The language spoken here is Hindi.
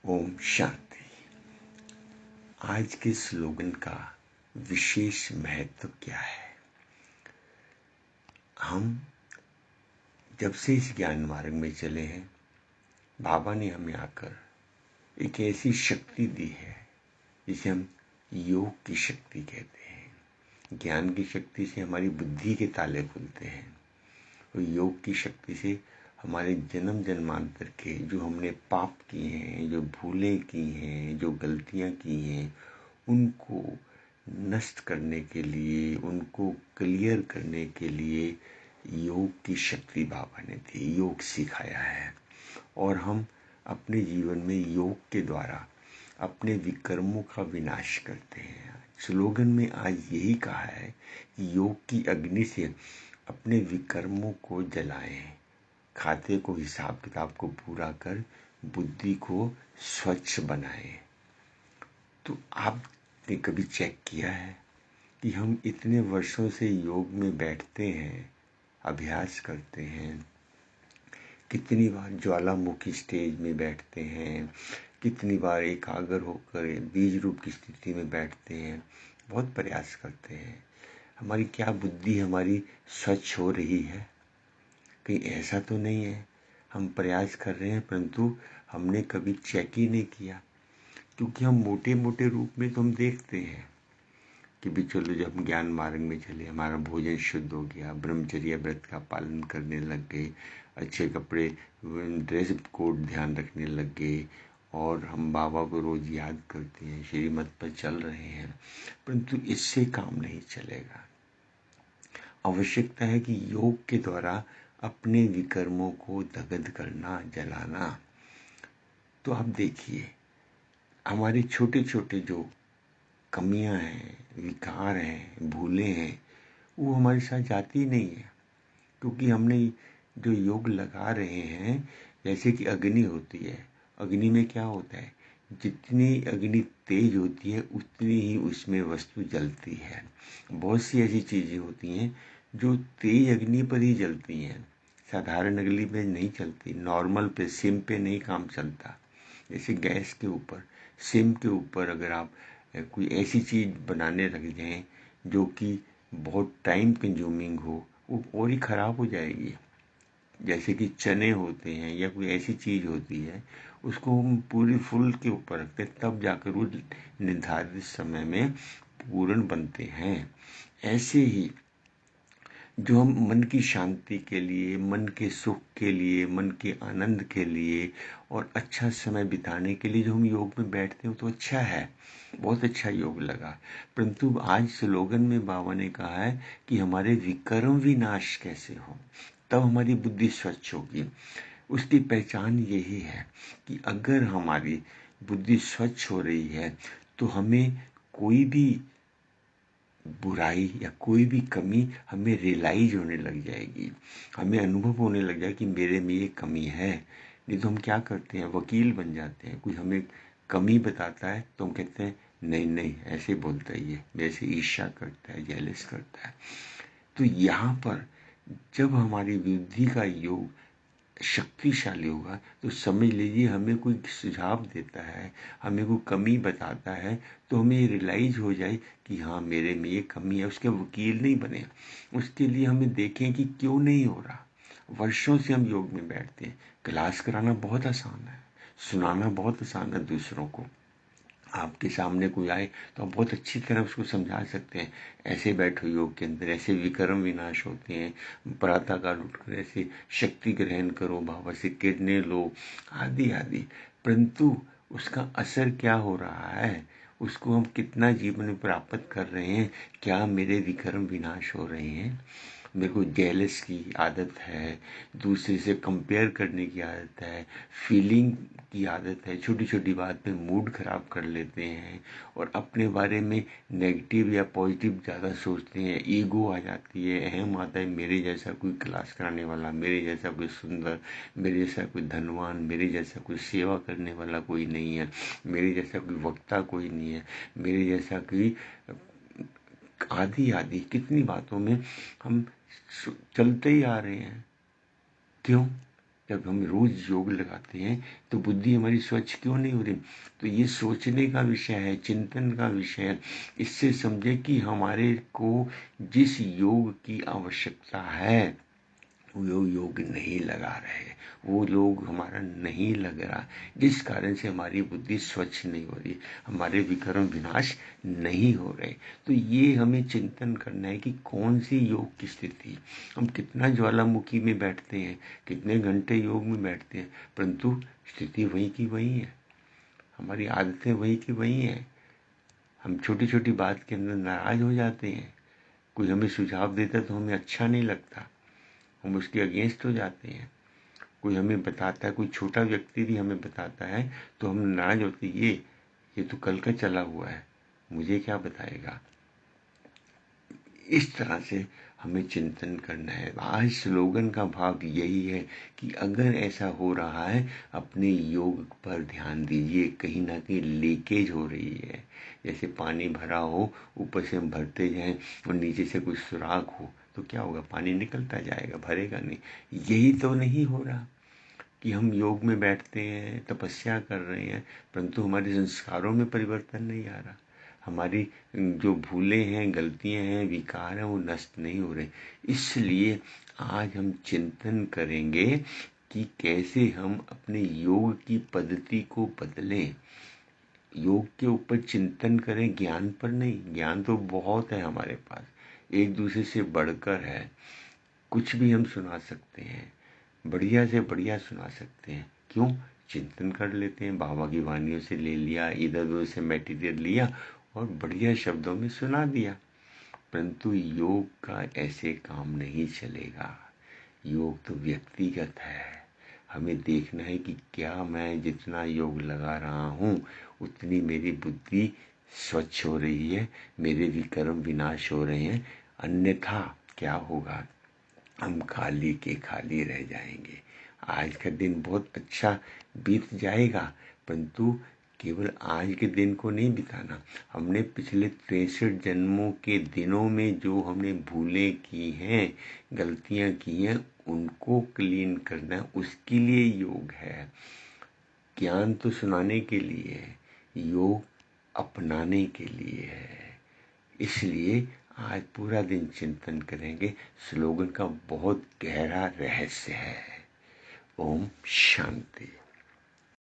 ओम शांति। आज के स्लोगन का विशेष महत्व क्या है? हम जब से इस ज्ञान मार्ग में चले हैं, बाबा ने हमें आकर एक ऐसी शक्ति दी है जिसे हम योग की शक्ति कहते हैं। ज्ञान की शक्ति से हमारी बुद्धि के ताले खुलते हैं और योग की शक्ति से हमारे जन्म जन्मांतर के जो हमने पाप किए हैं, जो भूलें की हैं, जो गलतियां की हैं, उनको नष्ट करने के लिए, उनको क्लियर करने के लिए योग की शक्ति बाबा ने दी, योग सिखाया है। और हम अपने जीवन में योग के द्वारा अपने विकर्मों का विनाश करते हैं। स्लोगन में आज यही कहा है कि योग की अग्नि से अपने विकर्मों को जलाएं, खाते को, हिसाब किताब को पूरा कर बुद्धि को स्वच्छ बनाएं। तो आपने कभी चेक किया है कि हम इतने वर्षों से योग में बैठते हैं, अभ्यास करते हैं, कितनी बार ज्वालामुखी स्टेज में बैठते हैं, कितनी बार एकाग्र होकर बीज रूप की स्थिति में बैठते हैं, बहुत प्रयास करते हैं। हमारी क्या बुद्धि हमारी स्वच्छ हो रही है? कहीं ऐसा तो नहीं है हम प्रयास कर रहे हैं परंतु हमने कभी चेक ही नहीं किया? क्योंकि हम मोटे मोटे रूप में तो हम देखते हैं कि भी चलो, जब हम ज्ञान मार्ग में चले, हमारा भोजन शुद्ध हो गया, ब्रह्मचर्य व्रत का पालन करने लग गए, अच्छे कपड़े, ड्रेस कोड ध्यान रखने लग गए और हम बाबा को रोज याद करते हैं, श्रीमत पर चल रहे हैं, परंतु इससे काम नहीं चलेगा। आवश्यकता है कि योग के द्वारा अपने विकर्मों को दग्ध करना, जलाना। तो आप देखिए, हमारे छोटे छोटे जो कमियां हैं, विकार हैं, भूलें हैं, वो हमारे साथ जाती ही नहीं है। क्योंकि हमने जो योग लगा रहे हैं, जैसे कि अग्नि होती है, अग्नि में क्या होता है, जितनी अग्नि तेज होती है उतनी ही उसमें वस्तु जलती है। बहुत सी ऐसी चीजें होती हैं जो तेज अग्नि पर ही जलती हैं, साधारण अग्नि पे नहीं चलती, नॉर्मल पे, सिम पे नहीं काम चलता। जैसे गैस के ऊपर, सिम के ऊपर अगर आप कोई ऐसी चीज बनाने लग जाएं जो कि बहुत टाइम कंज्यूमिंग हो, वो और ही खराब हो जाएगी। जैसे कि चने होते हैं या कोई ऐसी चीज होती है, उसको हम पूरी फुल के ऊपर रखते हैं, तब जाकर वो निर्धारित समय में पूर्ण बनते हैं। ऐसे ही जो हम मन की शांति के लिए, मन के सुख के लिए, मन के आनंद के लिए और अच्छा समय बिताने के लिए जो हम योग में बैठते हैं, तो अच्छा है, बहुत अच्छा योग लगा। परंतु आज स्लोगन में बाबा ने कहा है कि हमारे विकर्म विनाश कैसे हो, तब हमारी बुद्धि स्वच्छ होगी। उसकी पहचान यही है कि अगर हमारी बुद्धि स्वच्छ हो रही है तो हमें कोई भी बुराई या कोई भी कमी हमें रियलाइज होने लग जाएगी, हमें अनुभव होने लग जाएगा कि मेरे में ये कमी है। नहीं तो हम क्या करते हैं, वकील बन जाते हैं। कोई हमें कमी बताता है तो हम कहते हैं नहीं नहीं, ऐसे बोलता है, ये मेरे से ईर्ष्या करता है, जेलस करता है। तो यहाँ पर जब हमारी बुद्धि का योग शक्तिशाली होगा तो समझ लीजिए, हमें कोई सुझाव देता है, हमें कोई कमी बताता है, तो हमें ये रियलाइज हो जाए कि हाँ, मेरे में ये कमी है। उसके वकील नहीं बने, उसके लिए हमें देखें कि क्यों नहीं हो रहा। वर्षों से हम योग में बैठते हैं, क्लास कराना बहुत आसान है, सुनाना बहुत आसान है दूसरों को। आपके सामने कोई आए तो आप बहुत अच्छी तरह उसको समझा सकते हैं, ऐसे बैठो योग के अंदर, ऐसे विकर्म विनाश होते हैं, प्रातःकाल उठकर ऐसे शक्ति ग्रहण करो, बाबा से किरणें लो, आदि आदि। परंतु उसका असर क्या हो रहा है, उसको हम कितना जीवन में प्राप्त कर रहे हैं, क्या मेरे विकर्म विनाश हो रहे हैं? मेरे को जेलस की आदत है, दूसरे से कंपेयर करने की आदत है, फीलिंग की आदत है, छोटी छोटी बात पे मूड खराब कर लेते हैं और अपने बारे में नेगेटिव या पॉजिटिव ज़्यादा सोचते हैं, ईगो आ जाती है, अहम आता है, मेरे जैसा कोई क्लास कराने वाला, मेरे जैसा कोई सुंदर, मेरे जैसा कोई धनवान, मेरे जैसा कोई सेवा करने वाला कोई नहीं है, मेरे जैसा कोई वक्ता कोई नहीं है, मेरे जैसा कोई आदि आदि। कितनी बातों में हम चलते ही आ रहे हैं। क्यों? जब हम रोज योग लगाते हैं तो बुद्धि हमारी स्वच्छ क्यों नहीं हो रही? तो ये सोचने का विषय है, चिंतन का विषय है। इससे समझे कि हमारे को जिस योग की आवश्यकता है वो योग नहीं लगा रहे, वो लोग हमारा नहीं लग रहा, जिस कारण से हमारी बुद्धि स्वच्छ नहीं हो रही, हमारे विकर्म विनाश नहीं हो रहे। तो ये हमें चिंतन करना है कि कौन सी योग की स्थिति। हम कितना ज्वालामुखी में बैठते हैं, कितने घंटे योग में बैठते हैं, परंतु स्थिति वही की वही है, हमारी आदतें वही की वही हैं। हम छोटी छोटी बात के अंदर नाराज हो जाते हैं। कोई हमें सुझाव देता तो हमें अच्छा नहीं लगता, हम उसके अगेंस्ट हो जाते हैं। कोई हमें बताता है, कोई छोटा व्यक्ति भी हमें बताता है तो हम नाराज होते, ये तो कल का चला हुआ है, मुझे क्या बताएगा। इस तरह से हमें चिंतन करना है। आज स्लोगन का भाव यही है कि अगर ऐसा हो रहा है, अपने योग पर ध्यान दीजिए। कहीं ना कहीं लीकेज हो रही है, जैसे पानी भरा हो, ऊपर से हम भरते जाएं और नीचे से कुछ सुराख हो तो क्या होगा? पानी निकलता जाएगा, भरेगा नहीं। यही तो नहीं हो रहा कि हम योग में बैठते हैं, तपस्या कर रहे हैं, परंतु हमारे संस्कारों में परिवर्तन नहीं आ रहा। हमारी जो भूलें हैं, गलतियां हैं, विकार हैं, वो नष्ट नहीं हो रहे। इसलिए आज हम चिंतन करेंगे कि कैसे हम अपने योग की पद्धति को बदलें। योग के ऊपर चिंतन करें, ज्ञान पर नहीं। ज्ञान तो बहुत है हमारे पास, एक दूसरे से बढ़कर है। कुछ भी हम सुना सकते हैं, बढ़िया से बढ़िया सुना सकते हैं। क्यों? चिंतन कर लेते हैं, बाबा की वाणियों से ले लिया, इधर उधर से मटेरियल लिया और बढ़िया शब्दों में सुना दिया। परंतु योग का ऐसे काम नहीं चलेगा। योग तो व्यक्तिगत है। हमें देखना है कि क्या मैं जितना योग लगा रहा हूँ उतनी मेरी बुद्धि स्वच्छ हो रही है, मेरे विकर्म विनाश हो रहे हैं। अन्यथा क्या होगा? हम खाली के खाली रह जाएंगे। आज का दिन बहुत अच्छा बीत जाएगा, परंतु केवल आज के दिन को नहीं बिताना। हमने पिछले 63 जन्मों के दिनों में जो हमने भूलें की हैं, गलतियां की हैं, उनको क्लीन करना, उसके लिए योग है। ज्ञान तो सुनाने के लिए है, योग अपनाने के लिए है। इसलिए आज पूरा दिन चिंतन करेंगे। स्लोगन का बहुत गहरा रहस्य है। ओम शांति।